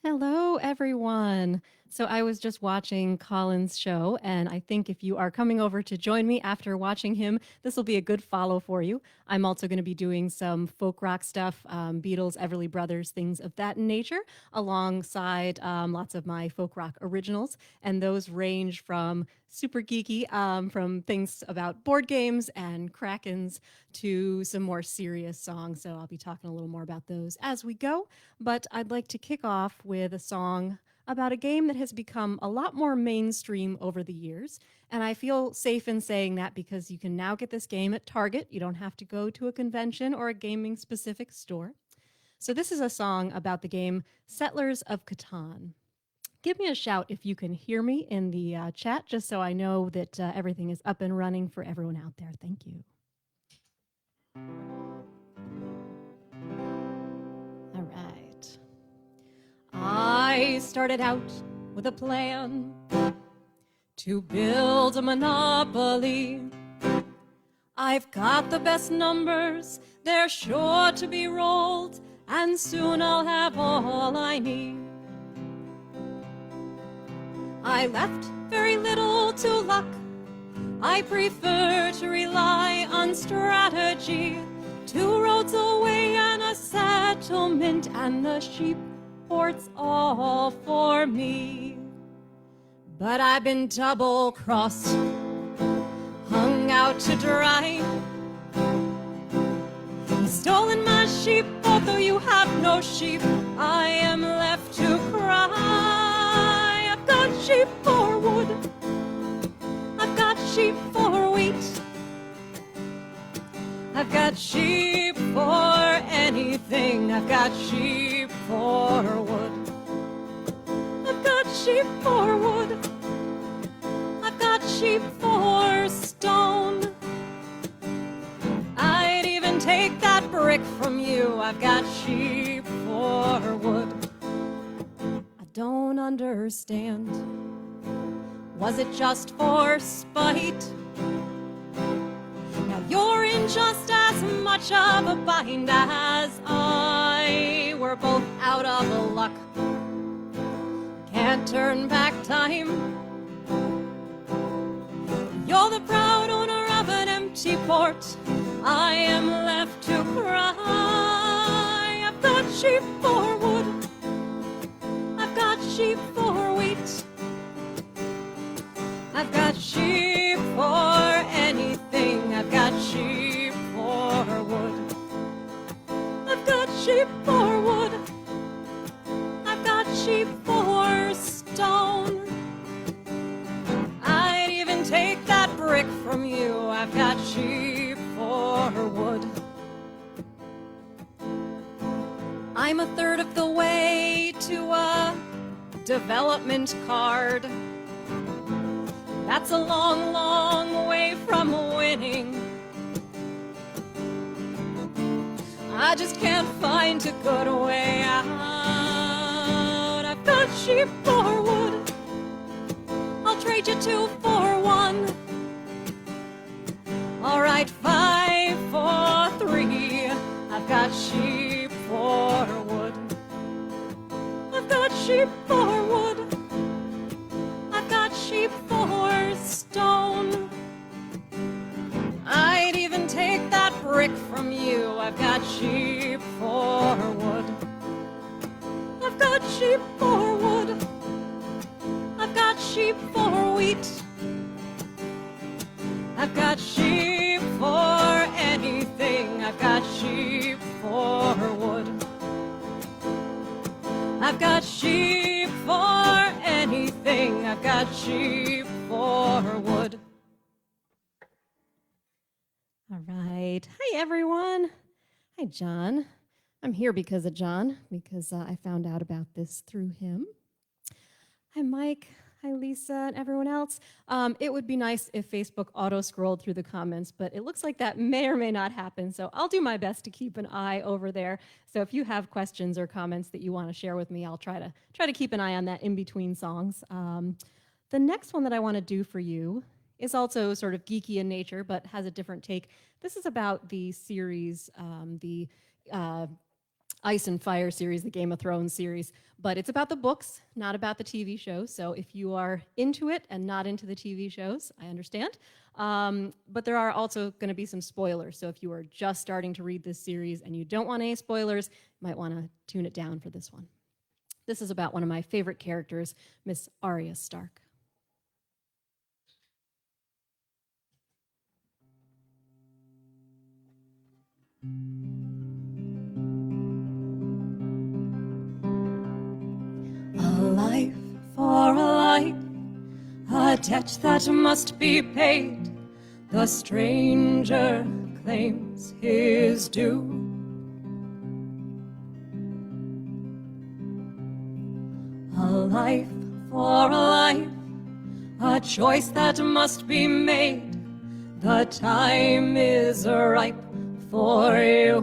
Hello, everyone. So I was just watching Colin's show, and I think if you are coming over to join me after watching him, this will be a good follow for you. I'm also going to be doing some folk rock stuff, Beatles, Everly Brothers, things of that nature, alongside lots of my folk rock originals. And those range from super geeky, from things about board games and Krakens, to some more serious songs. So I'll be talking a little more about those as we go. But I'd like to kick off with a song about a game that has become a lot more mainstream over the years. And I feel safe in saying that because you can now get this game at Target. You don't have to go to a convention or a gaming specific store. So, this is a song about the game Settlers of Catan. Give me a shout if you can hear me in the chat, just so I know that everything is up and running for everyone out there. Thank you. All right. I started out with a plan to build a monopoly. I've got the best numbers, they're sure to be rolled, and soon I'll have all I need. I left very little to luck. I prefer to rely on strategy. 2 roads away and a settlement, and the sheep port's all for me. But I've been double-crossed, hung out to dry. You've stolen my sheep, although you have no sheep. I am left to cry. I've got sheep for wood, I've got sheep for wheat, I've got sheep for anything. I've got sheep for wood, I've got sheep for wood, I've got sheep for stone. I'd even take that brick from you. I've got sheep for wood. I don't understand. Was it just for spite? Now you're in just as much of a bind as I. We're both out of luck. Can't turn back time. You're the proud owner of an empty port. I am left to cry. I've got sheep for wood, I've got sheep for wheat, I've got sheep for anything. I've got sheep for wood, I've got sheep for wood, I've got sheep for stone. I'd even take that brick from you. I've got sheep for wood. I'm a third of the way to a development card. That's a long, long way from winning. I just can't find a good way out. I've got sheep for wood, I'll trade you 2 for 1. All right, 5 for 3. I've got sheep for wood, I've got sheep for wood, I've got sheep for stone. I'd even take that brick from you. I've got sheep for wood, I've got sheep for wood, I've got sheep for wheat, I've got sheep for anything. I've got sheep for wood, I've got sheep for anything. I've got sheep for wood. All right. Hi, everyone. Hi, John. I'm here because of John, because I found out about this through him. Hi, Mike. Hi, Lisa, and everyone else. It would be nice if Facebook auto-scrolled through the comments, but it looks like that may or may not happen, so I'll do my best to keep an eye over there. So if you have questions or comments that you want to share with me, I'll try to keep an eye on that in between songs. The next one that I want to do for you is also sort of geeky in nature, but has a different take. This is about the series, the Ice and Fire series, the Game of Thrones series, but it's about the books, not about the TV shows. So if you are into it and not into the TV shows, I understand. But there are also going to be some spoilers. So if you are just starting to read this series and you don't want any spoilers, you might want to tune it down for this one. This is about one of my favorite characters, Miss Arya Stark. A life for a life, a debt that must be paid. The stranger claims his due. A life for a life, a choice that must be made. The time is ripe for you.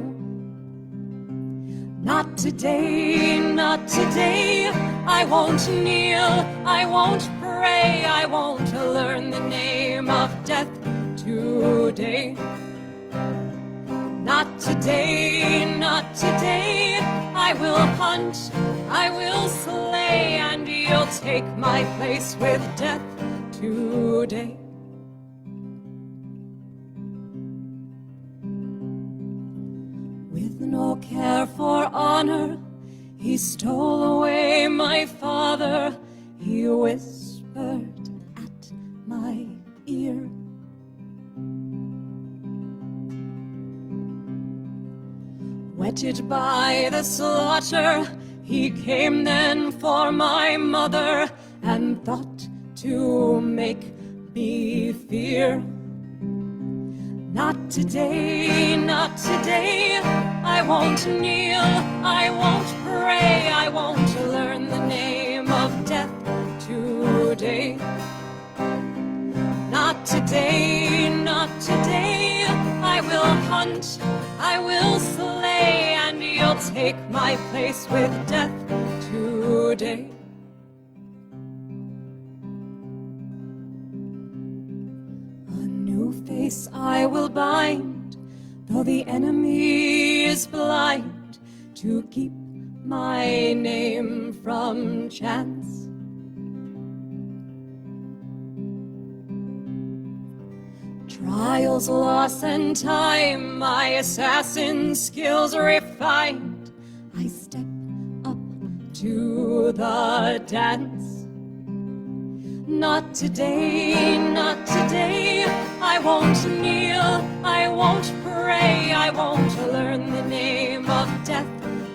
Not today, not today. I won't kneel, I won't pray, I won't learn the name of death today. Not today, not today. I will hunt, I will slay, and you'll take my place with death today. With no care for honor, he stole away my father. He whispered at my ear. Whetted by the slaughter, he came then for my mother, and thought to make me fear. Not today, not today. I won't kneel, I won't pray, I won't learn the name of death today. Not today, not today. I will hunt, I will slay, and you'll take my place with death today. A new face I will bind, though the enemy is blind, to keep my name from chance. Trials, loss, and time, my assassin skills refined, I step up to the dance. Not today, not today. I won't kneel, I won't pray, I won't learn the name of death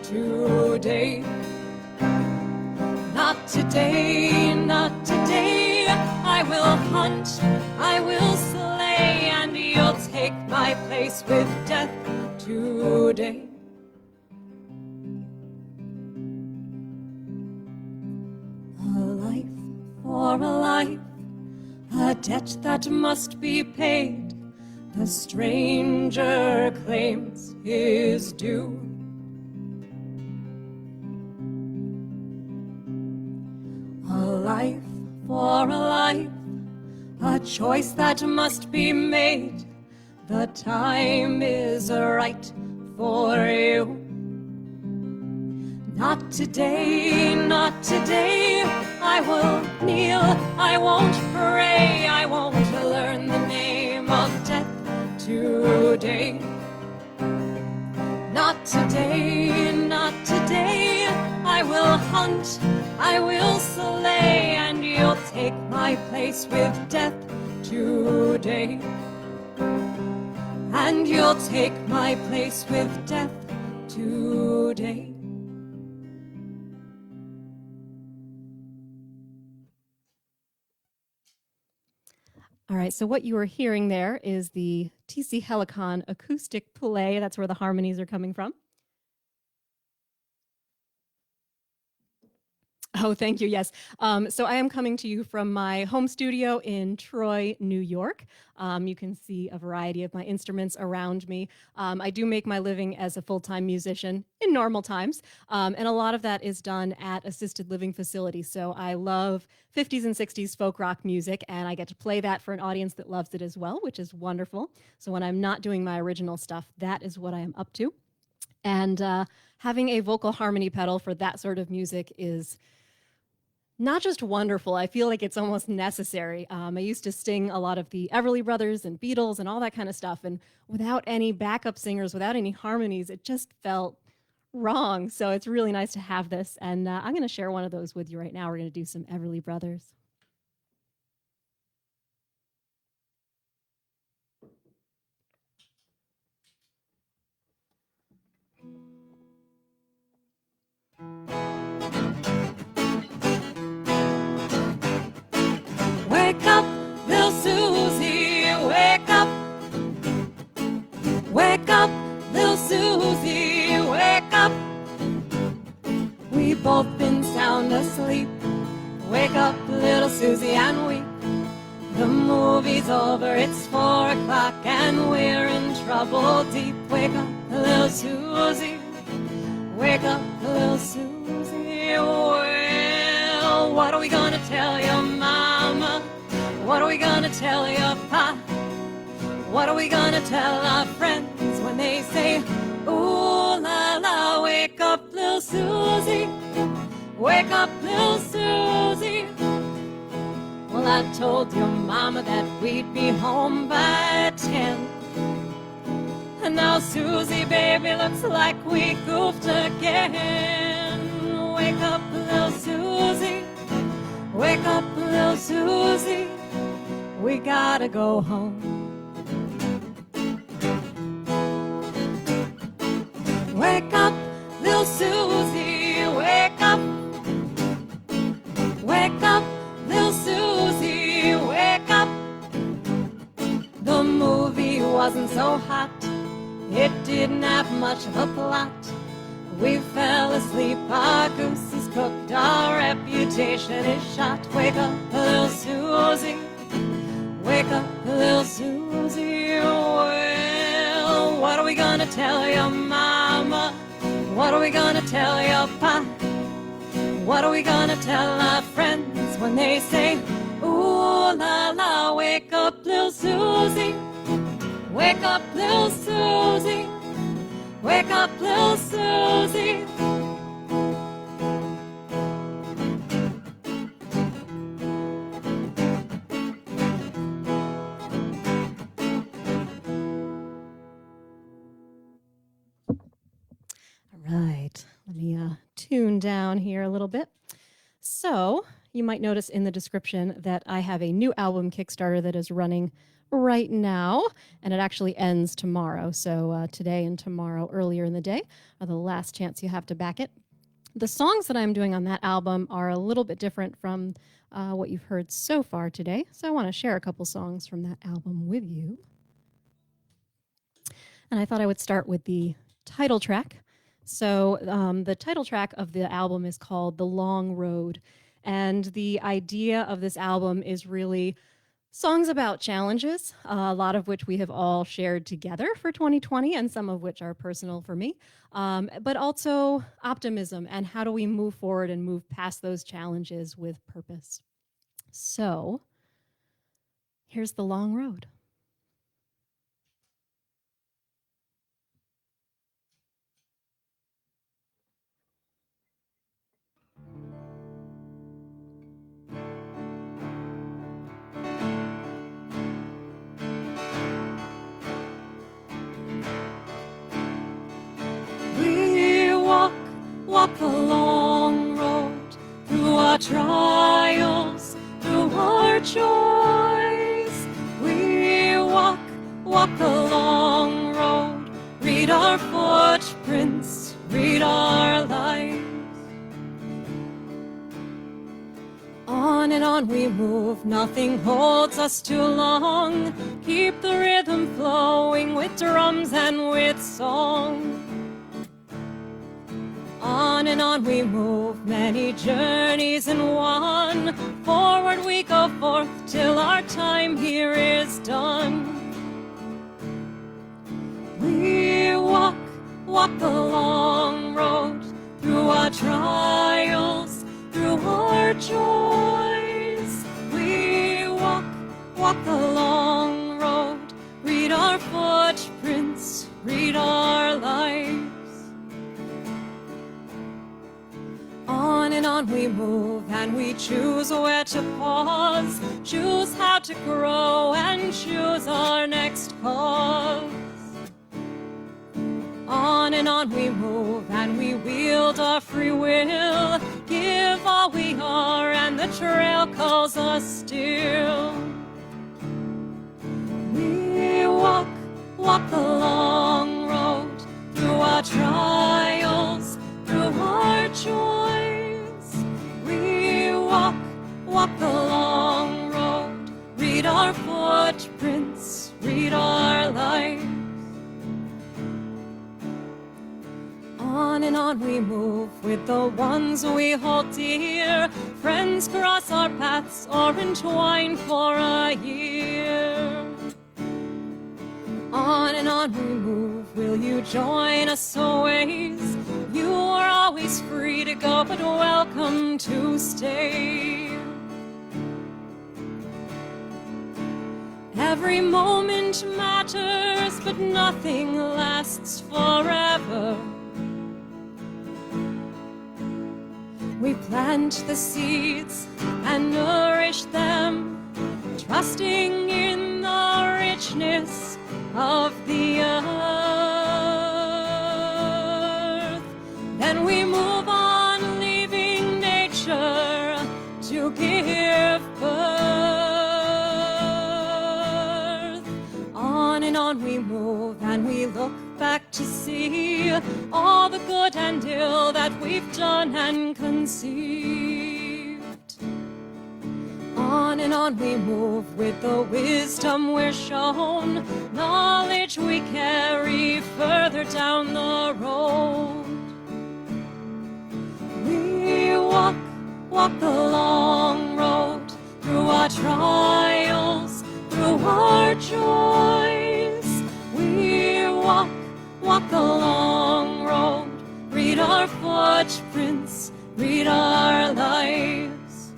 today. Not today, not today. I will hunt, I will slay, and you'll take my place with death today. A life for a life, a debt that must be paid. The stranger claims his due. A life for a life, a choice that must be made. The time is right for you. Not today, not today. I will kneel, I won't pray, I won't learn the name of death today. Not today, not today. I will hunt, I will slay, and you'll take my place with death today. And you'll take my place with death today. All right, so what you are hearing there is the TC Helicon acoustic play. That's where the harmonies are coming from. Oh, thank you. Yes. So I am coming to you from my home studio in Troy, New York. You can see a variety of my instruments around me. I do make my living as a full-time musician in normal times, and a lot of that is done at assisted living facilities. So I love 50s and 60s folk rock music, and I get to play that for an audience that loves it as well, which is wonderful. So when I'm not doing my original stuff, that is what I am up to. And having a vocal harmony pedal for that sort of music is not just wonderful, I feel like it's almost necessary. I used to sing a lot of the Everly Brothers and Beatles and all that kind of stuff. And without any backup singers, without any harmonies, it just felt wrong. So it's really nice to have this. And I'm going to share one of those with you right now. We're going to do some Everly Brothers. Wake up, little Susie, wake up. Wake up, little Susie, wake up. We've both been sound asleep. Wake up, little Susie, and weep. The movie's over, it's 4 o'clock, and we're in trouble deep. Wake up, little Susie, wake up, little Susie. Well, what are we gonna tell your mama? What are we gonna tell your pa? What are we gonna tell our friends when they say, ooh la la, wake up, little Susie, wake up, little Susie. Well, I told your mama that we'd be home by 10. And now, Susie, baby, looks like we goofed again. Wake up, little Susie, wake up, little Susie, we gotta go home. Wake up, little Susie, wake up. Wake up, little Susie, wake up. The movie wasn't so hot, it didn't have much of a plot. We fell asleep, our goose is cooked, our reputation is shot. Wake up, little Susie, wake up, little Susie. Well, what are we gonna tell your mama? What are we gonna tell your pa? What are we gonna tell our friends when they say, ooh la la, wake up, little Susie, wake up, little Susie, wake up, little Susie. Right. Let me tune down here a little bit. So you might notice in the description that I have a new album Kickstarter that is running right now, and it actually ends tomorrow. So today and tomorrow, earlier in the day, are the last chance you have to back it. The songs that I'm doing on that album are a little bit different from what you've heard so far today. So I want to share a couple songs from that album with you. And I thought I would start with the title track. So the title track of the album is called The Long Road. And the idea of this album is really songs about challenges, a lot of which we have all shared together for 2020 and some of which are personal for me, but also optimism and how do we move forward and move past those challenges with purpose. So here's The Long Road. Walk the long road through our trials, through our joys. We walk the long road, read our footprints, read our lives. On and on we move, nothing holds us too long. Keep the rhythm flowing with drums and with song. On and on we move, many journeys in one. Forward we go forth till our time here is done. We walk the long road through our trials, through our joys. We walk the long road, read our footprints, read our lives. on we move, and we choose where to pause, choose how to grow, and choose our next cause. On and on we move, and we wield our free will, give all we are, and the trail calls us still. We walk the long road, through our trials, through our joys. We walk the long road, read our footprints, read our lives. On and on we move with the ones we hold dear, friends cross our paths or entwine for a year. On and on we move, will you join us always? You are always free to go, but welcome to stay. Every moment matters, but nothing lasts forever. We plant the seeds and nourish them, trusting in the richness of the earth. Then we move on, leaving nature to give birth. On and on we move, and we look back to see all the good and ill that we've done and conceived. On and on we move with the wisdom we're shown, knowledge we carry further down the road. We walk the long road, through our trials, through our joys. We walk the long road, read our footprints, read our lives.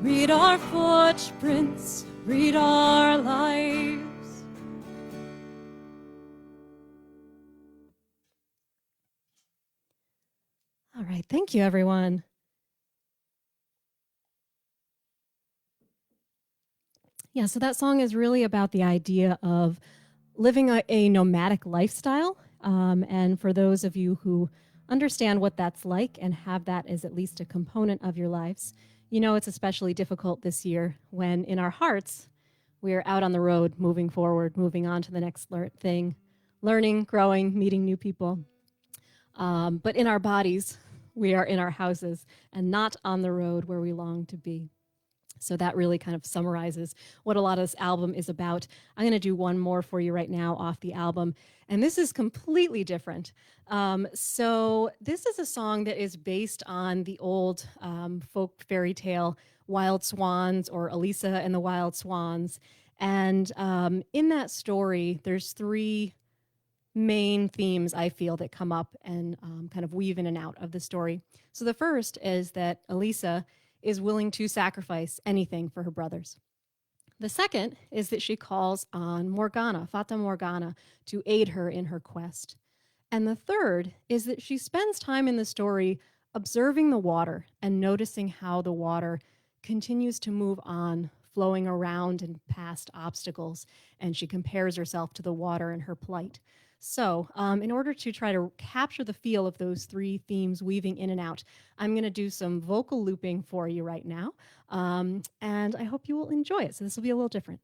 Read our footprints, read our lives. All right, thank you, everyone. Yeah, so that song is really about the idea of living a nomadic lifestyle. And for those of you who understand what that's like and have that as at least a component of your lives, you know it's especially difficult this year when in our hearts we are out on the road, moving forward, moving on to the next thing, learning, growing, meeting new people. But in our bodies, we are in our houses and not on the road where we long to be. So that really kind of summarizes what a lot of this album is about. I'm going to do one more for you right now off the album, and this is completely different. So this is a song that is based on the old folk fairy tale Wild Swans, or Elisa and the Wild Swans. And in that story, there's three main themes I feel that come up and kind of weave in and out of the story. So the first is that Elisa is willing to sacrifice anything for her brothers. The second is that she calls on Morgana, Fata Morgana, to aid her in her quest. And the third is that she spends time in the story observing the water and noticing how the water continues to move on, flowing around and past obstacles, and she compares herself to the water in her plight. So, in order to try to capture the feel of those three themes weaving in and out, I'm going to do some vocal looping for you right now, and I hope you will enjoy it. So this will be a little different.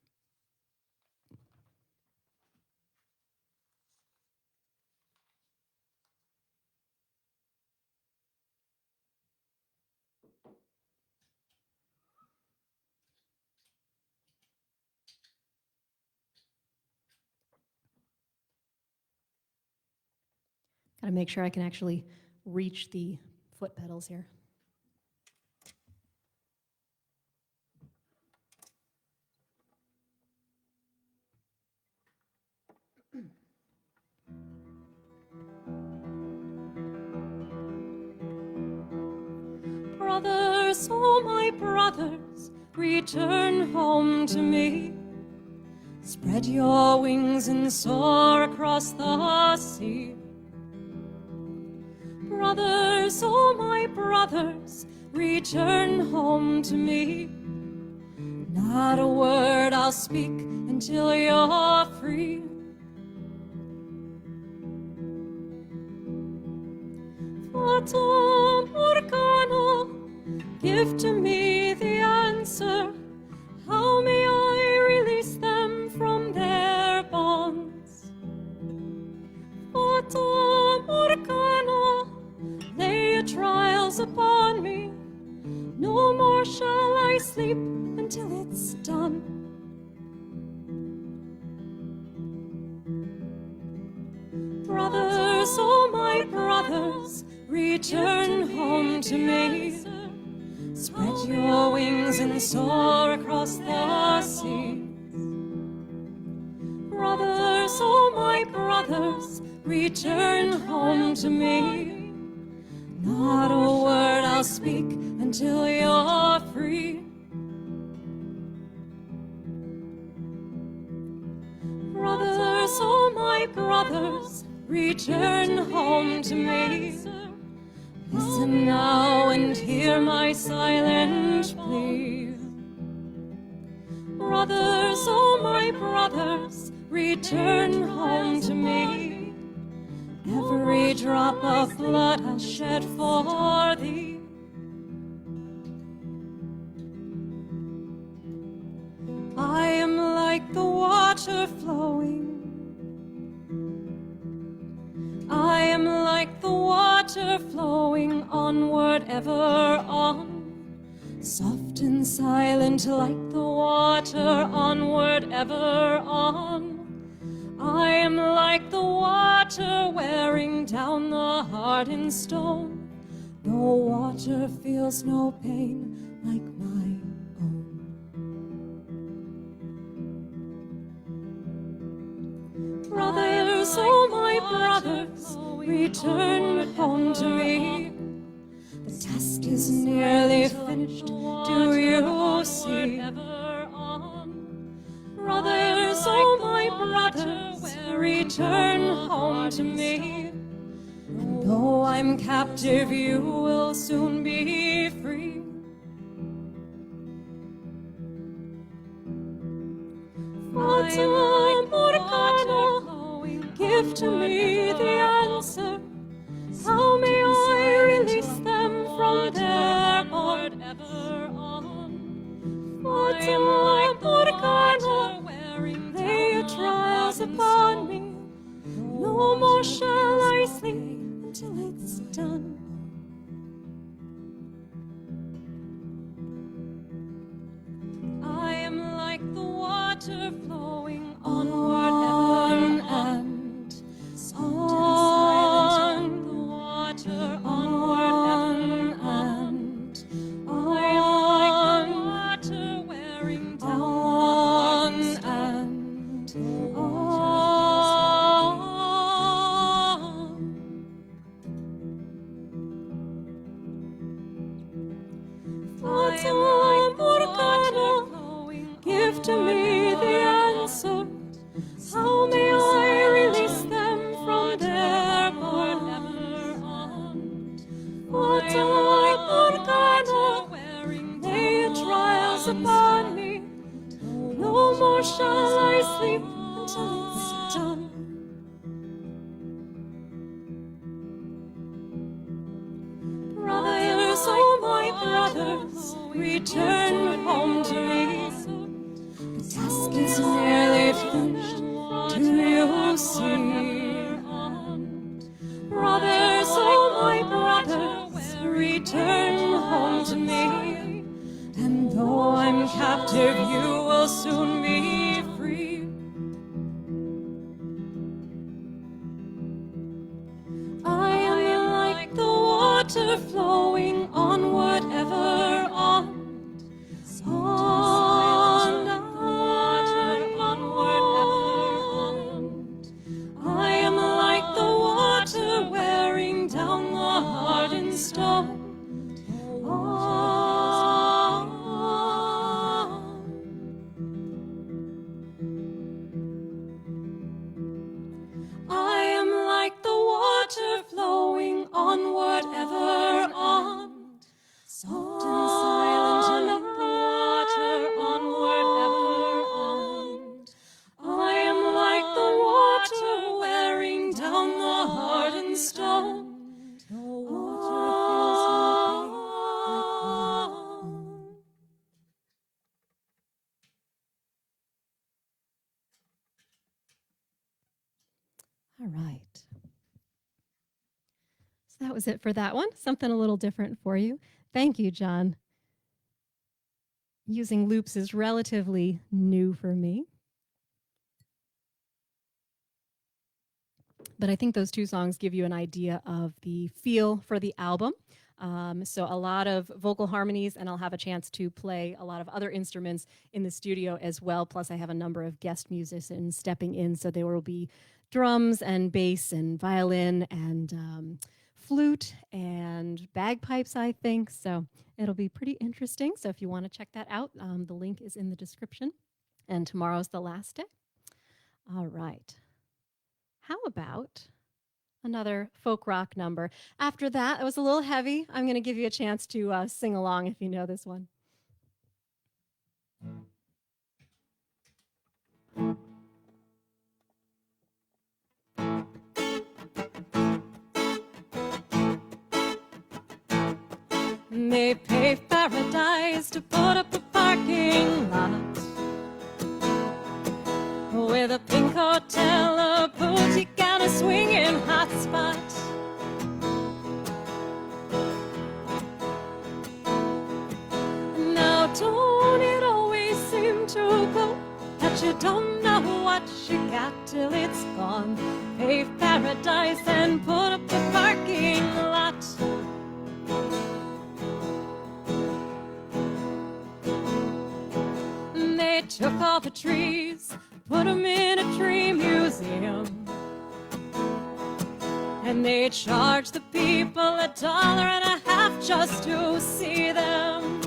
Got to make sure I can actually reach the foot pedals here. Brothers, oh my brothers, return home to me. Spread your wings and soar across the sea. Brothers, oh my brothers, return home to me. Not a word I'll speak until you're free. Fata Morgana, give to me the answer. How may I release them from their bonds? Fata Morgana, lay your trials upon me. No more shall I sleep until it's done. Brothers, oh my brothers, return home to me. Spread your wings and soar across the sea. Brothers, oh my brothers, return home to me. Not a word I'll speak until you're free. Brothers, oh my brothers, return home to me. Listen now and hear my silent plea. Brothers, oh my brothers, return home to me. Every drop of blood I'll shed for thee. I am like the water flowing. I am like the water flowing onward ever on. Soft and silent like the water onward ever on. I am like the water wearing down the hardened stone. No water feels no pain like my own. Brothers, oh my brothers, return home to me. The task is nearly finished, do you see? Brothers, oh my brothers, return home to me. And though I'm captive, you will soon be free. Fata Morgana, give to me the answer. How may I release them from their bond? Fata Morgana, lay your trials upon me. No more shall I sleep until it's done. I am like the water flowing onward ever and on. The water onward ever and I am like the water wearing down and on. Fata Morgana, give to me the answer. How may I release them from their bond? Fata Morgana, lay your trials upon me. No more shall I sleep until it's done. Brothers, oh my brothers, return home to me. The task is nearly finished, do you see? Brothers, oh my brothers, return home to me. And though I'm captive, you will soon be free. I am like the water flowing onward ever on. On, onward ever on. I am like the water wearing down the hardened stone. I am like the water flowing onward that was it for that one. Something a little different for you. Thank you, John. Using loops is relatively new for me, but I think those two songs give you an idea of the feel for the album. So a lot of vocal harmonies, and I'll have a chance to play a lot of other instruments in the studio as well. Plus, I have a number of guest musicians stepping in, so there will be drums and bass and violin and flute and bagpipes, I think. So it'll be pretty interesting. So if you want to check that out, the link is in the description. And tomorrow's the last day. All right. How about another folk rock number? After that, it was a little heavy. I'm going to give you a chance to sing along if you know this one. They pay paradise to put up a parking lot with a pink hotel, a boutique, and a swinging hot spot. Now don't it always seem to go that you don't know what you got till it's gone? Pay paradise and put up a parking lot. They took all the trees, put them in a tree museum, and they charged the people $1.50 just to see them.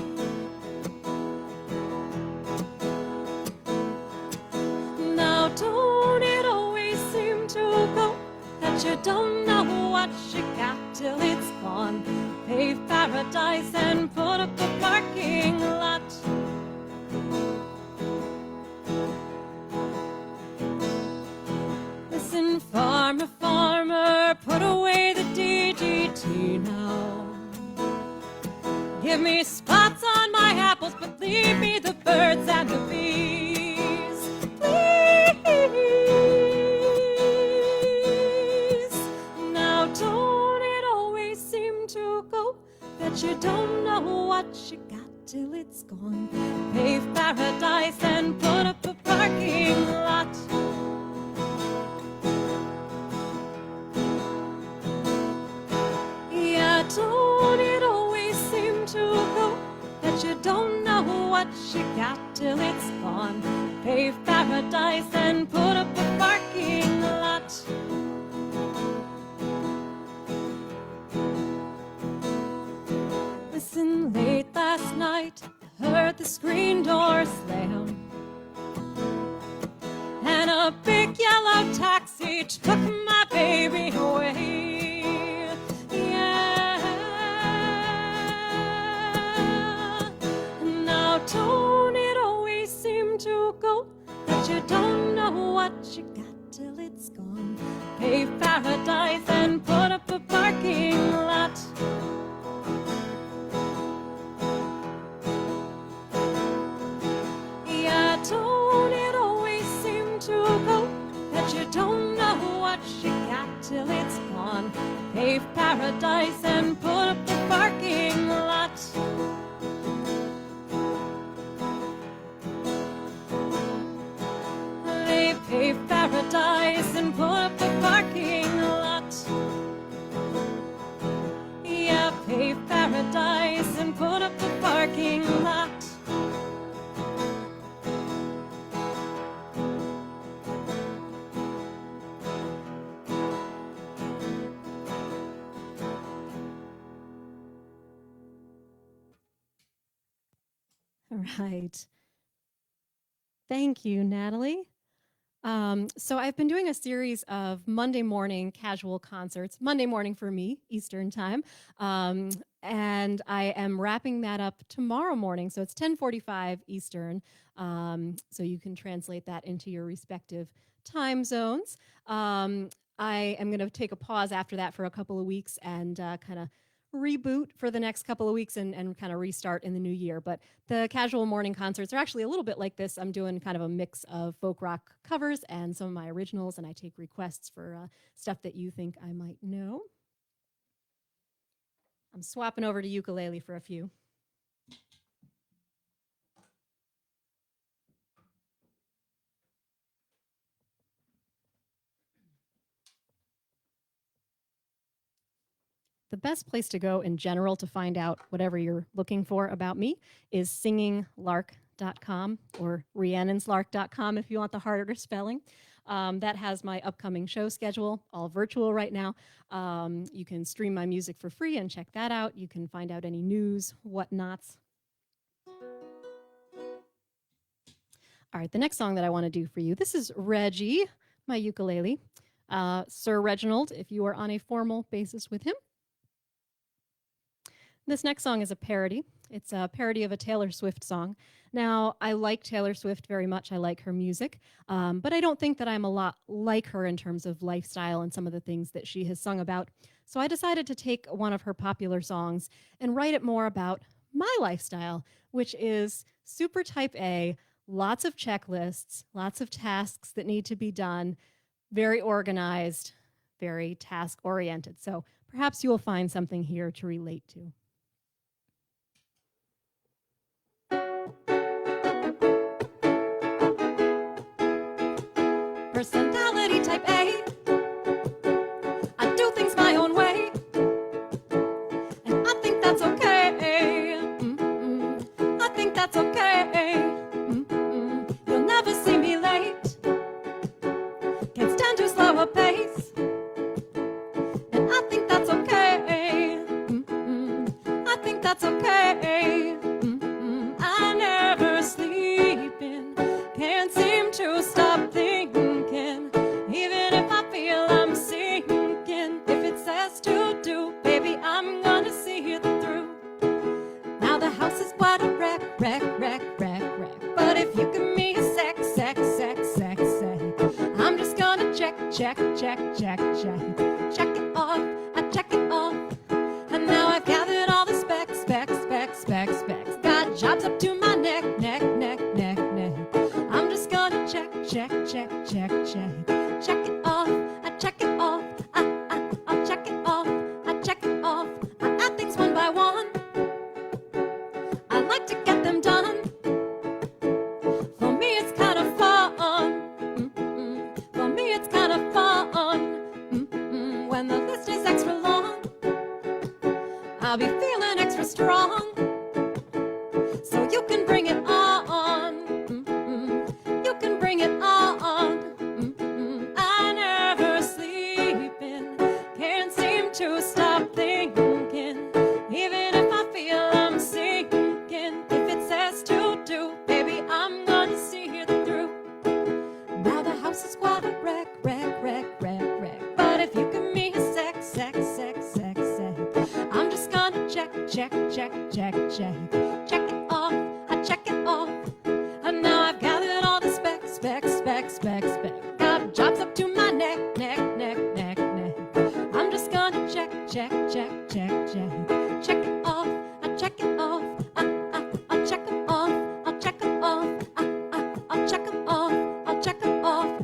Now don't it always seem to go that you don't know what you got till it's gone? Pay paradise and put up a parking lot. Listen, farmer, farmer, put away the DDT now. Give me spots on my apples, but leave me the birds and the bees. Please. Now don't it always seem to go that you don't know what you got till it's gone? Pave paradise and put up a parking lot. Don't it always seem to go that you don't know what you got till it's gone? Pave paradise and put up a parking lot. Listen, late last night I heard the screen door slam, and a big yellow taxi took my baby away. Don't it always seem to go that you don't know what you got till it's gone? Pave paradise and put up a parking lot. Yeah, don't it always seem to go that you don't know what you got till it's gone? Pave paradise and put up a parking lot. Pave paradise and put up a parking lot. Yeah, pave paradise and put up a parking lot. All right. Thank you, Natalie. So I've been doing a series of Monday morning casual concerts, Monday morning for me, Eastern time. And I am wrapping that up tomorrow morning. So it's 10:45 Eastern. So you can translate that into your respective time zones. I am going to take a pause after that for a couple of weeks and kind of reboot for the next couple of weeks and kind of restart in the new year. But the casual morning concerts are actually a little bit like this. I'm doing kind of a mix of folk rock covers and some of my originals, and I take requests for stuff that you think I might know. I'm swapping over to ukulele for a few. The best place to go in general to find out whatever you're looking for about me is singinglark.com or rhiannonslark.com if you want the harder spelling. That has my upcoming show schedule, all virtual right now. You can stream my music for free and check that out. You can find out any news, whatnots. All right, the next song that I want to do for you, this is Reggie, my ukulele. Sir Reginald, if you are on a formal basis with him. This next song is a parody. It's a parody of a Taylor Swift song. Now, I like Taylor Swift very much. I like her music, but I don't think that I'm a lot like her in terms of lifestyle and some of the things that she has sung about. So I decided to take one of her popular songs and write it more about my lifestyle, which is super type A, lots of checklists, lots of tasks that need to be done, very organized, very task oriented. So perhaps you will find something here to relate to. Personality type A. I do things my own way, and I think that's okay. I think that's okay. You'll never see me late. Can't stand too slow a pace, and I think that's okay. I think that's okay. I never sleep in. Can't seem to stop thinking, even if I feel I'm sinking. If it says to do, baby, I'm gonna see it through. Now the house is what a wreck. But if you give me a sec, I'm just gonna check it off. I check it off, and now I've gathered all the specs. Got jobs up to my neck. I'm just gonna check it off. I check it off. I'll check it off. I check it off. I add things one by one. I like to get them done. For me, it's kind of fun. For me, it's kind of fun. When the list is extra long, I'll be feeling extra strong. So you can bring it on. You can bring it on. I never sleep in. Can't seem to stop thinking, even if I feel I'm sinking. If it says to do, baby, I'm gonna see it through. Now the house is what a wreck. But if you give me a sec, I'm just gonna check it off. I check it off, and now I've gathered all the specs. Got jobs up to my neck. I'm just gonna check it off. I check it off. I'll check it off. I'll check it off. I'll check it off. I'll check it off.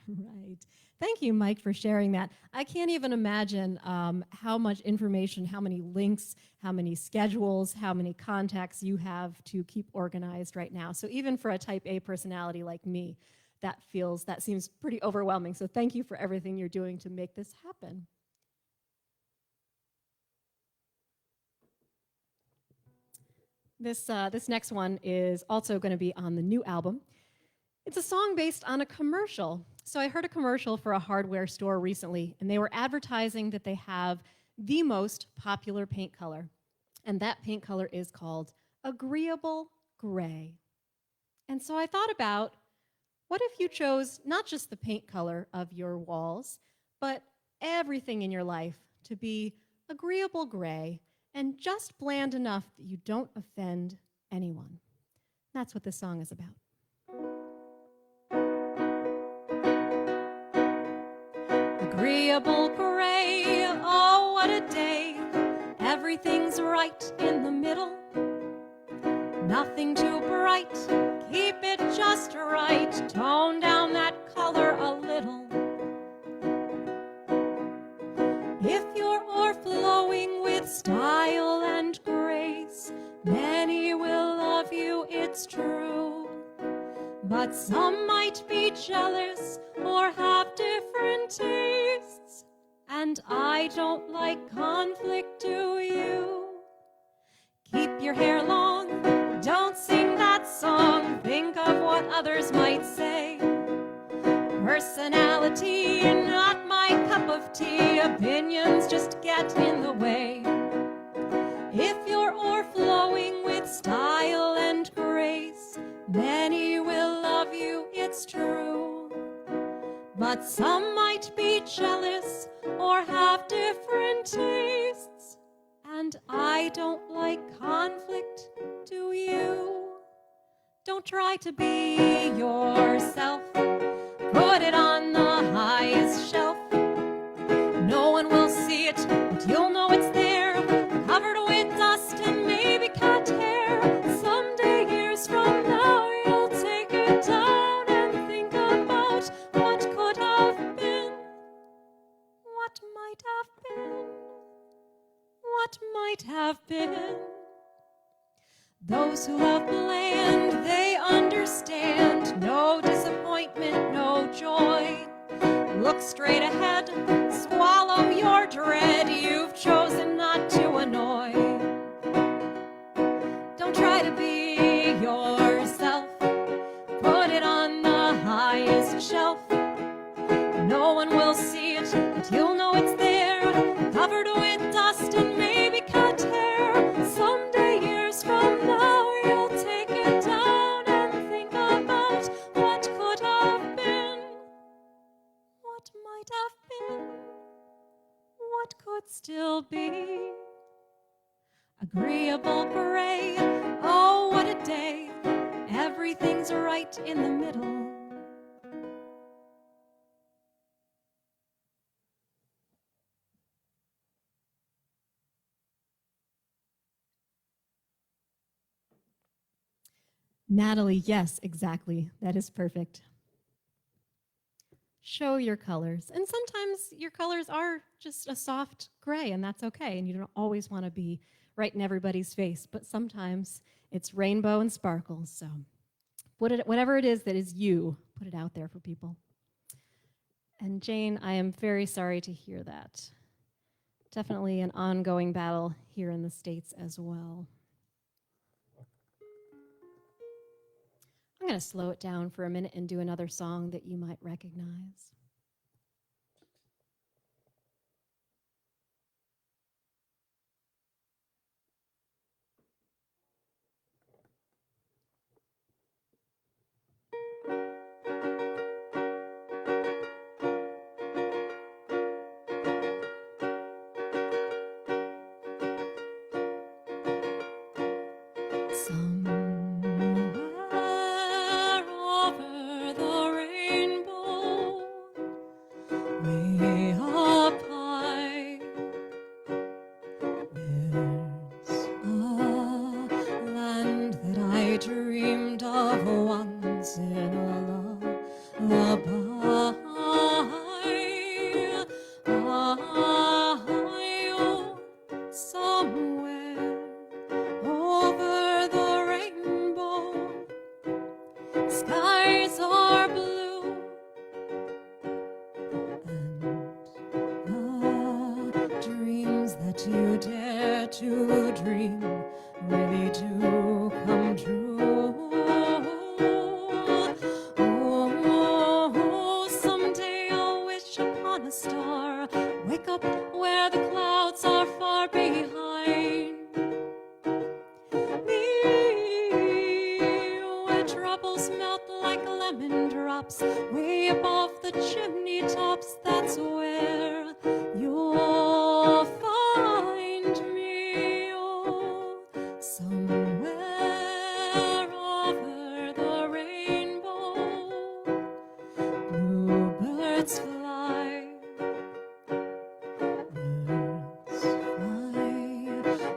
Right. Thank you, Mike, for sharing that. I can't even imagine how much information, how many links, how many schedules, how many contacts you have to keep organized right now. So even for a type A personality like me, that seems pretty overwhelming. So thank you for everything you're doing to make this happen. This next one is also going to be on the new album. It's a song based on a commercial. So I heard a commercial for a hardware store recently, and they were advertising that they have the most popular paint color. And that paint color is called Agreeable Gray. And so I thought about, what if you chose not just the paint color of your walls, but everything in your life to be agreeable gray and just bland enough that you don't offend anyone? That's what this song is about. Agreeable gray, oh what a day. Everything's right in the middle. Nothing too bright, keep it just right. Tone down that color. color a little. If you're o'erflowing with style and grace, many will love you, it's true. But some might be jealous or have different tastes, and I don't like conflict, do you? Keep your hair long, don't sing that song, think of what others might say. Personality, not my cup of tea, opinions just get in the way. If you're o'erflowing with style and grace, many will love you, it's true. But some might be jealous or have different tastes, and I don't like conflict, do you? Don't try to be yourself, put it on the highest shelf. No one will see it, but you'll know it's there, covered with dust and maybe cat hair. Someday, years from now, you'll take it down and think about what could have been, what might have been, what might have been. Those who love bland, they understand. No disappointment, no joy. Look straight ahead, swallow your dread. You've chosen not to annoy. Don't try to be yourself, put it on the highest shelf. No one will see it, but you'll know it's there, covered with dust and maybe cat hair. Someday, years from now, you'll take it down and think about what could have been, what might have been, what could still be. Agreeable parade, oh what a day, everything's right in the middle. Natalie, yes, exactly. That is perfect. Show your colors. And sometimes your colors are just a soft gray, and that's okay. And you don't always want to be right in everybody's face, but sometimes it's rainbow and sparkles. So whatever it is that is you, put it out there for people. And Jane, I am very sorry to hear that. Definitely an ongoing battle here in the States as well. I'm going to slow it down for a minute and do another song that you might recognize. Somewhere over the rainbow, way up high, there's a land that I dreamed of once in a lullaby. Somewhere over the rainbow, skies are blue, and the dreams that you dare to dream really do come true. Oh, someday I'll wish upon a star, wake up where the clouds are far behind me, where troubles melt like lemon drops, way above the chimney tops. That's where you'll find me. Oh, somewhere over the rainbow, bluebirds fly. Birds fly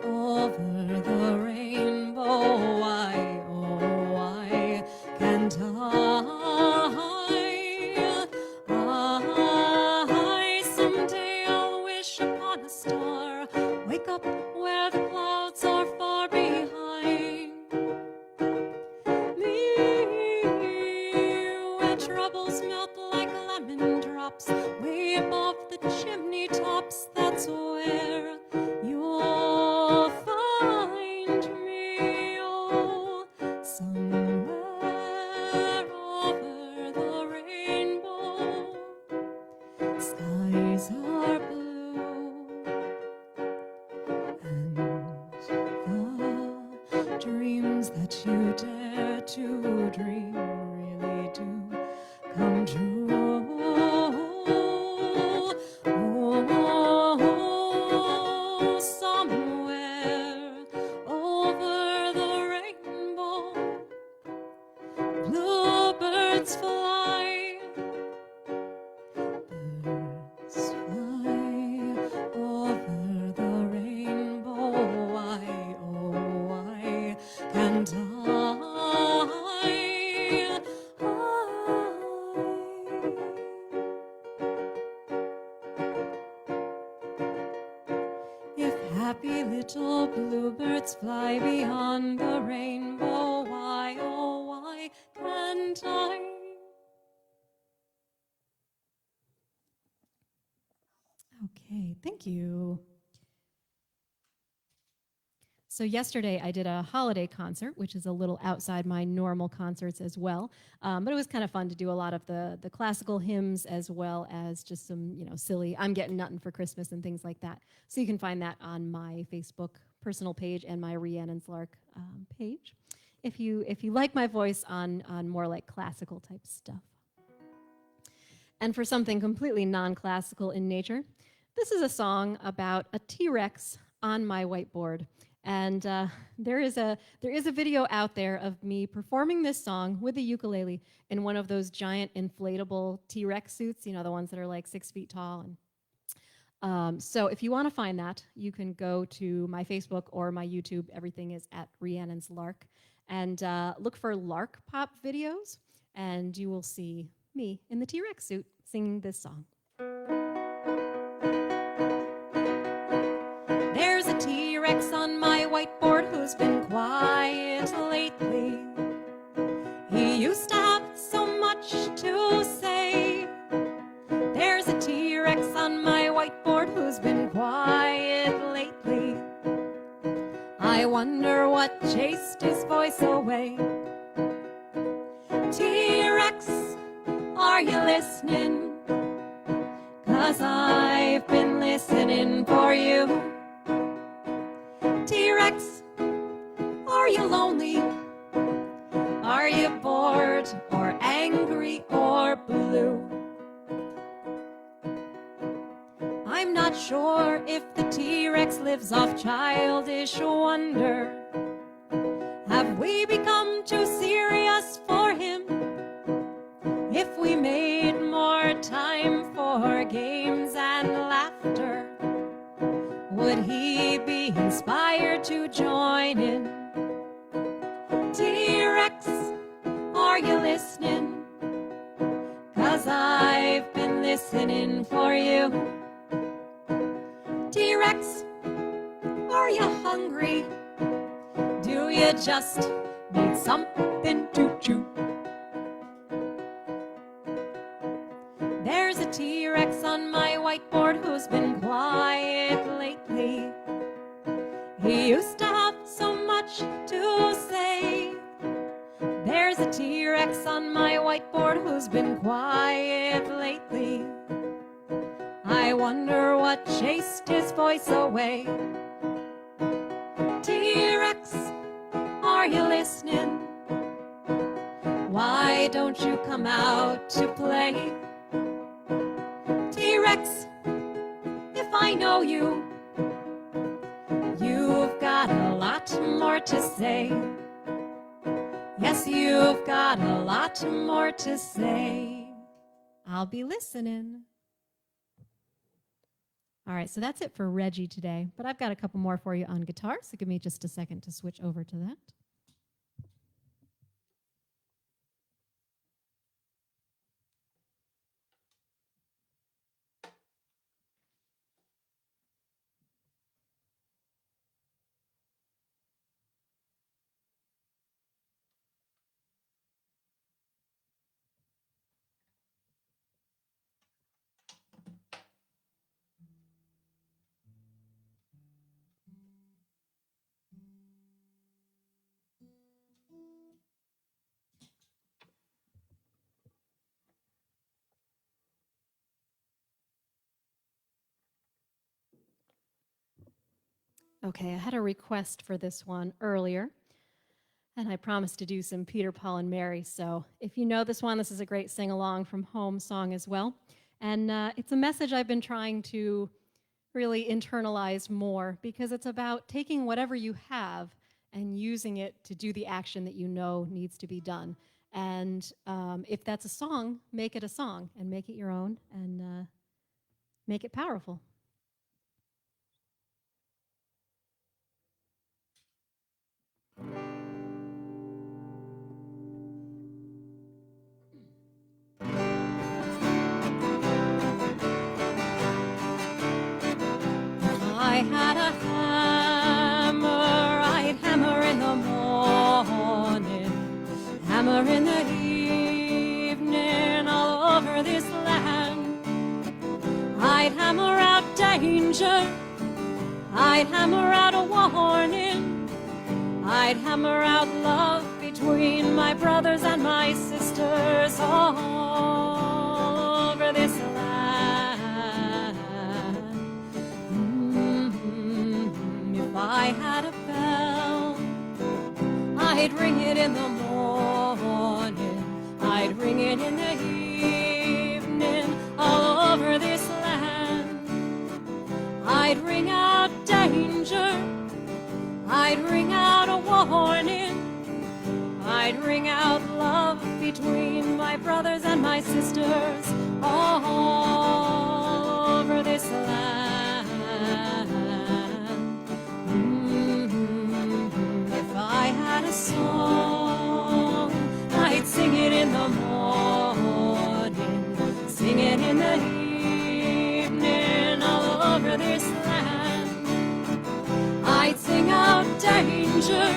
over the rainbow. Why, oh, why can't I? drops way above the chimney tops. That's where you'll find me, oh, somewhere over the rainbow. Skies are blue, and the dreams that you dare to dream really do come true. Oh, somewhere over the rainbow, bluebirds fly. Birds fly over the rainbow. Why, oh, why can't I? If happy little bluebirds fly beyond the rainbow, why, oh, why can't I? Okay, thank you. So yesterday I did a holiday concert, which is a little outside my normal concerts as well. But it was kind of fun to do a lot of the classical hymns as well as just some silly "I'm getting nothing for Christmas" and things like that. So you can find that on my Facebook personal page and my Rhiannon's Lark page, if you like my voice on more like classical type stuff. And for something completely non-classical in nature, this is a song about a T-Rex on my whiteboard. And there is a video out there of me performing this song with a ukulele in one of those giant inflatable T-Rex suits, the ones that are like 6 feet tall. And so if you want to find that, you can go to my Facebook or my YouTube. Everything is at Rhiannon's Lark. And look for Lark Pop videos, and you will see me in the T-Rex suit singing this song. There's a T-Rex on my whiteboard who's been quiet lately. He used to have so much to say. There's a T-Rex on my whiteboard who's been quiet lately. I wonder what chased his voice away. T-Rex, are you listening? 'Cause I've been listening for you. T-Rex, are you lonely? Are you bored or angry or blue? I'm not sure if the T-Rex lives off childish wonder. Have we become too serious for him? If we made more time for games and laughter, would he be inspired to join in? T-Rex, are you listening? 'Cause I've been listening for you. T-Rex, are you hungry? Do you just need something to chew? There's a T-Rex on my whiteboard who's been quiet lately. He used to have so much to say. There's a T-Rex on my whiteboard who's been quiet lately. I wonder what chased his voice away. T-Rex, are you listening? Why don't you come out to play? T-Rex, if I know you, you've got a lot more to say. Yes, you've got a lot more to say. I'll be listening. All right, so that's it for Reggie today, but I've got a couple more for you on guitar, so give me just a second to switch over to that. Okay, I had a request for this one earlier, and I promised to do some Peter, Paul, and Mary. So if you know this one, this is a great sing along from home song as well. And it's a message I've been trying to really internalize more because it's about taking whatever you have and using it to do the action that you know needs to be done. And if that's a song, make it a song and make it your own and make it powerful. I had a hammer, I'd hammer in the morning, hammer in the evening, all over this land. I'd hammer out danger, I'd hammer out a warning, I'd hammer out love between my brothers and my sisters all over this land. If I had a bell, I'd ring it in the morning, I'd ring it in the evening, all over this land. I'd ring out danger, I'd ring out a warning, I'd ring out love between my brothers and my sisters all over this land. If I had a song, I'd sing it in the morning, sing it in the evening, all over this land. I'd sing out danger,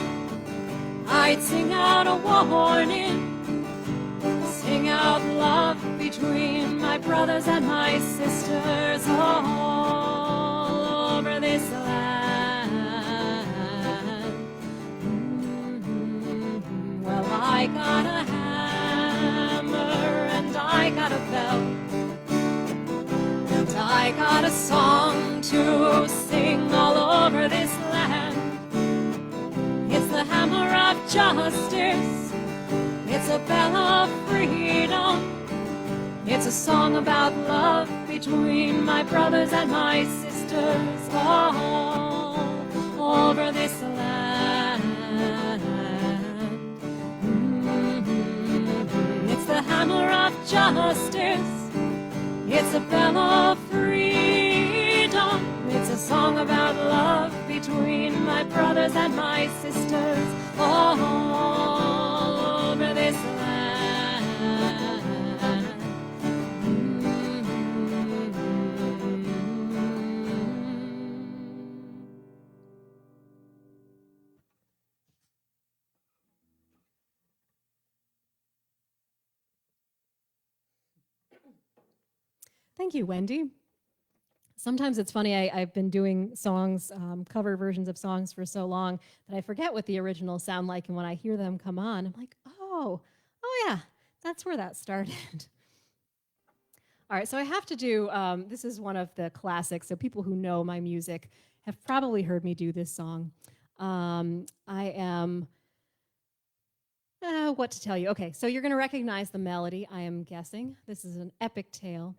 I'd sing out a warning, sing out love between my brothers and my sisters all over this land. Well, I got a hammer and I got a bell, and I got a song to sing all over this land. It's the hammer of justice, it's a bell of freedom, it's a song about love between my brothers and my sisters all over this land. It's the hammer of justice, it's a bell of freedom, it's a song about love between my brothers and my sisters all over this land. Thank you, Wendy. Sometimes it's funny, I've been doing songs, cover versions of songs for so long that I forget what the originals sound like. And when I hear them come on, I'm like, oh yeah, that's where that started. All right, so I have to do, this is one of the classics. So people who know my music have probably heard me do this song. I am, what to tell you? Okay, so you're going to recognize the melody, I am guessing. This is an epic tale,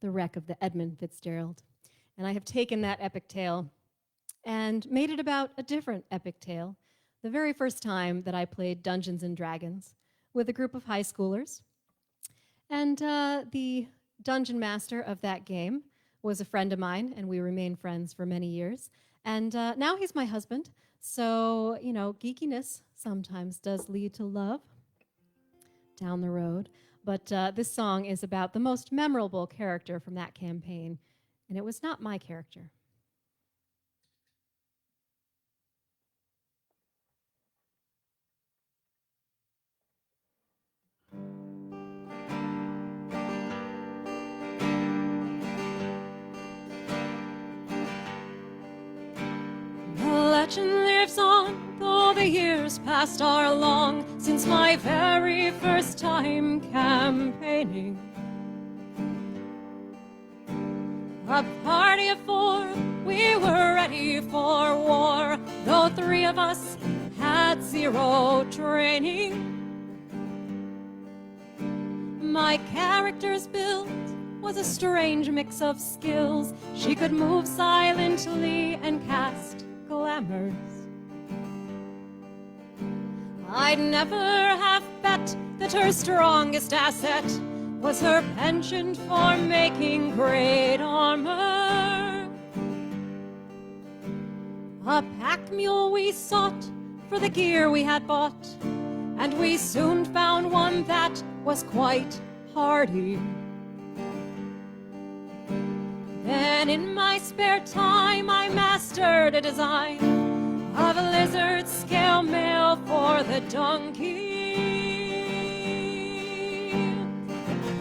The Wreck of the Edmund Fitzgerald. And I have taken that epic tale and made it about a different epic tale. The very first time that I played Dungeons and Dragons with a group of high schoolers. And the dungeon master of that game was a friend of mine, and we remained friends for many years. And now he's my husband. So, you know, geekiness sometimes does lead to love down the road. But this song is about the most memorable character from that campaign, and it was not my character. The legend lives on, though the years past are long, since my very first time campaigning. A party of four, we were ready ready for war, though 3 of us had 0 training. My character's build was a strange mix of skills. She could move silently and cast glamours. I'd never have bet that her strongest asset was her penchant for making great armor. A pack mule we sought for the gear we had bought, and we soon found one that was quite hardy. Then in my spare time I mastered a design of a lizard scale mail for the donkey.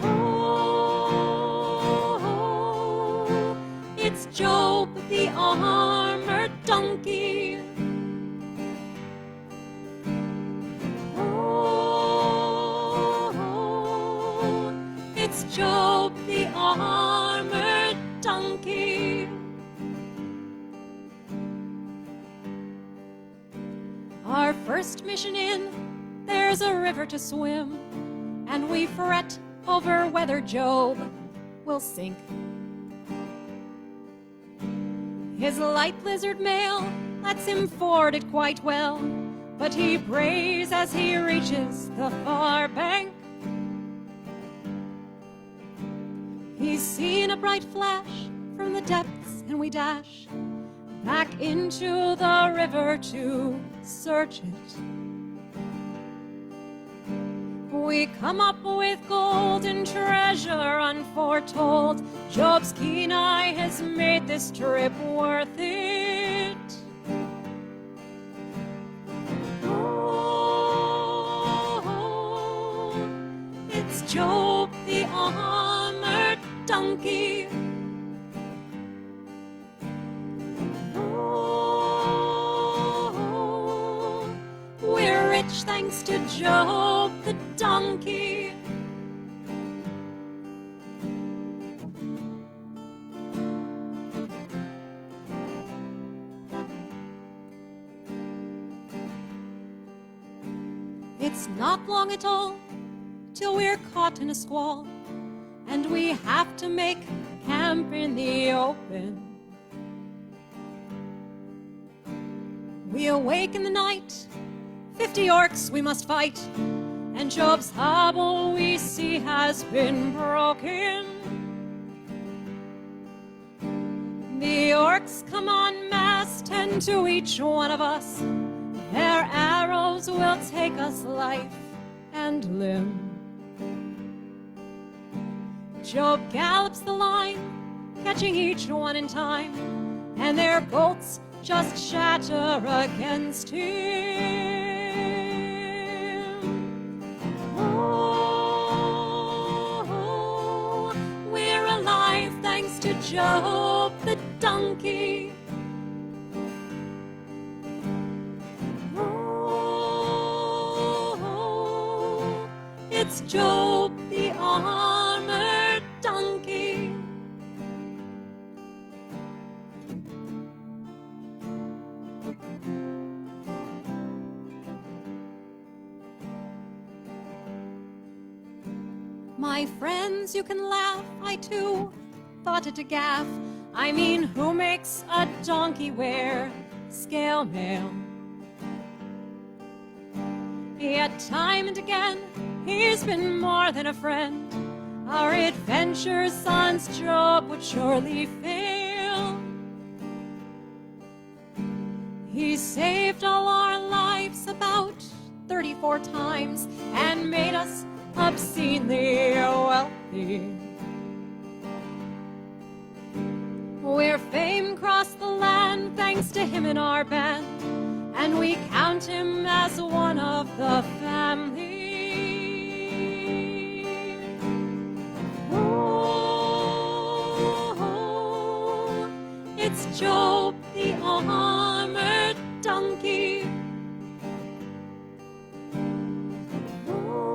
Oh, it's Job the armored donkey. Oh, it's Job the armored donkey. Our first mission in, there's a river to swim, and we fret over whether Job will sink. His light lizard mail lets him ford it quite well, but he brays as he reaches the far bank. He's seen a bright flash from the depths, and we dash back into the river to search it. We come up with gold and treasure unforetold. Job's keen eye has made this trip worth it. Oh, it's Job the armored donkey. We're rich thanks to Job the donkey. It's not long at all till we're caught in a squall, and we have to make camp in the open. We awake in the night, 50 orcs we must fight, and Job's hobble we see has been broken. The orcs come en masse, 10 to each one of us. Their arrows will take us life and limb. Job gallops the line, catching each one in time, and their bolts just shatter against him. Oh, we're alive thanks to Job the donkey. Oh, it's Job the armored donkey. My friends, you can laugh, I too thought it a gaffe. I mean, who makes a donkey wear scale mail? Yet time and again, he's been more than a friend. Our adventures sans Job would surely fail. He saved all our lives about 34 times and made us obscenely wealthy. We're famed across the land thanks to him in our band, and we count him as one of the family. Oh, it's Job the armored donkey. Oh,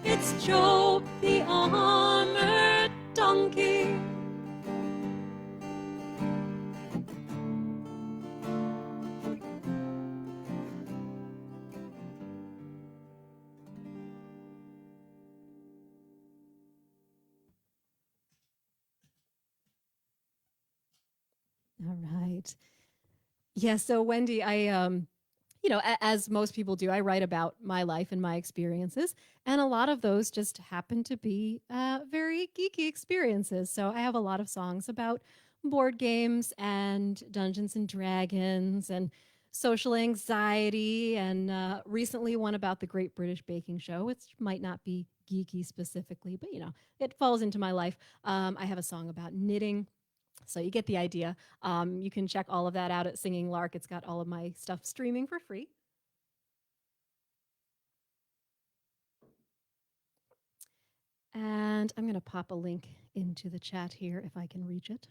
it's Job the armored donkey. All right. Yeah. So Wendy, as most people do, I write about my life and my experiences, and a lot of those just happen to be very geeky experiences. So I have a lot of songs about board games and Dungeons and Dragons and social anxiety, and recently one about the Great British Baking Show, which might not be geeky specifically, but it falls into my life. I have a song about knitting. So you get the idea. You can check all of that out at Singing Lark. It's got all of my stuff streaming for free. And I'm going to pop a link into the chat here if I can reach it.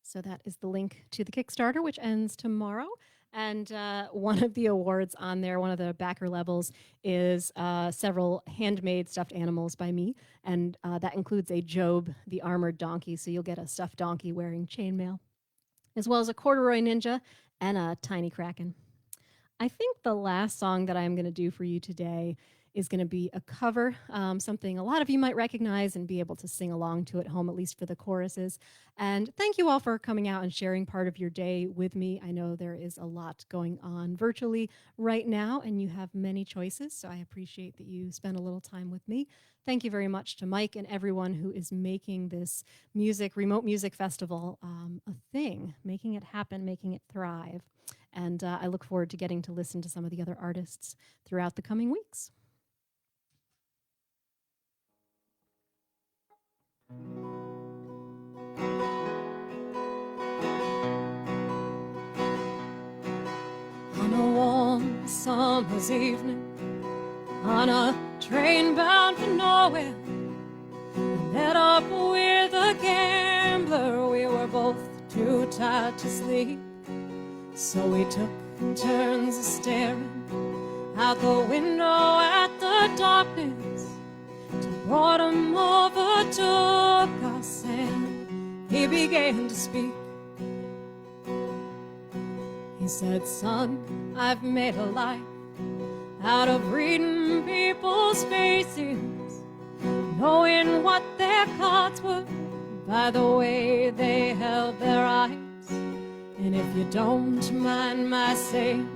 So that is the link to the Kickstarter, which ends tomorrow. And one of the awards on there, one of the backer levels, is several handmade stuffed animals by me. And that includes a Job, the armored donkey. So you'll get a stuffed donkey wearing chainmail, as well as a corduroy ninja and a tiny kraken. I think the last song that I'm going to do for you today is going to be a cover, something a lot of you might recognize and be able to sing along to at home, at least for the choruses. And thank you all for coming out and sharing part of your day with me. I know there is a lot going on virtually right now, and you have many choices, so I appreciate that you spend a little time with me. Thank you very much to Mike and everyone who is making this remote music festival a thing, making it happen, making it thrive. And I look forward to getting to listen to some of the other artists throughout the coming weeks. On a warm summer's evening, on a train bound for nowhere, I met up with a gambler. We were both too tired to sleep, so we took turns staring out the window at the darkness. Till boredom overtook us and he began to speak. He said, "Son, I've made a life out of reading people's faces, knowing what their cards were by the way they held their eyes. And if you don't mind my saying,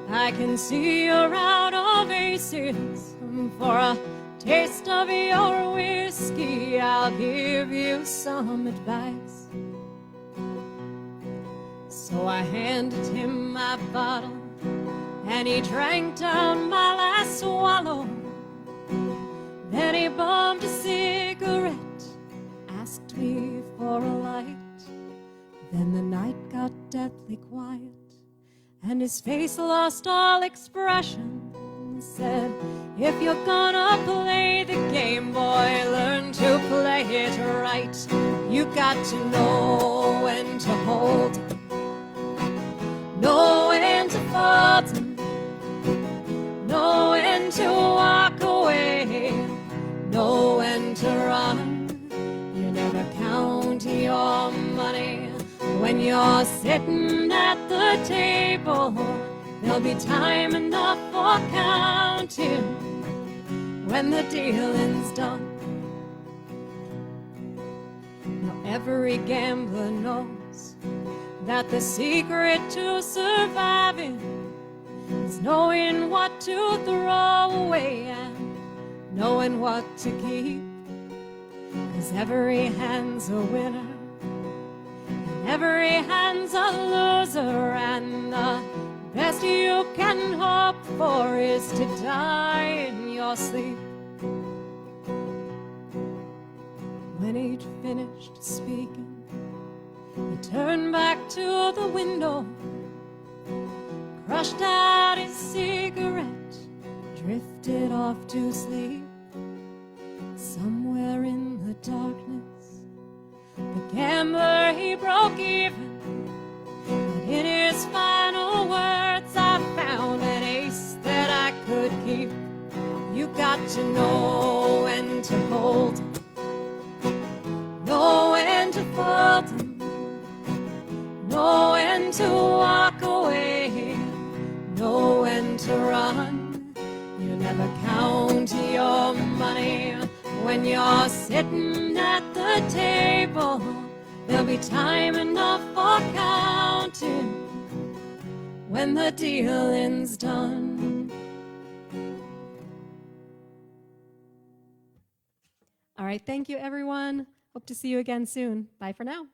I can see you're out of aces. For a taste of your whiskey, I'll give you some advice." So I handed him my bottle, and he drank down my last swallow. Then he bummed a cigarette, asked me for a light. Then the night got deathly quiet, and his face lost all expression. He said, "If you're gonna play the game, boy, learn to play it right. You got to know when to hold, know when to fold, know when to walk away, know when to run. You never count your money when you're sitting at the table. There'll be time enough for counting when the dealing's done." Now every gambler knows that the secret to surviving is knowing what to throw away and knowing what to keep. 'Cause every hand's a winner, every hand's a loser, and the best you can hope for is to die in your sleep. When he'd finished speaking, he turned back to the window, crushed out his cigarette, drifted off to sleep. Somewhere in the darkness, the gambler, he broke even. But in his final words, I found an ace that I could keep. You got to know when to hold, know when to fold, know when to walk away, know when to run. You never count when you're sitting at the table, there'll be time enough for counting when the dealing's done. All right, thank you, everyone. Hope to see you again soon. Bye for now.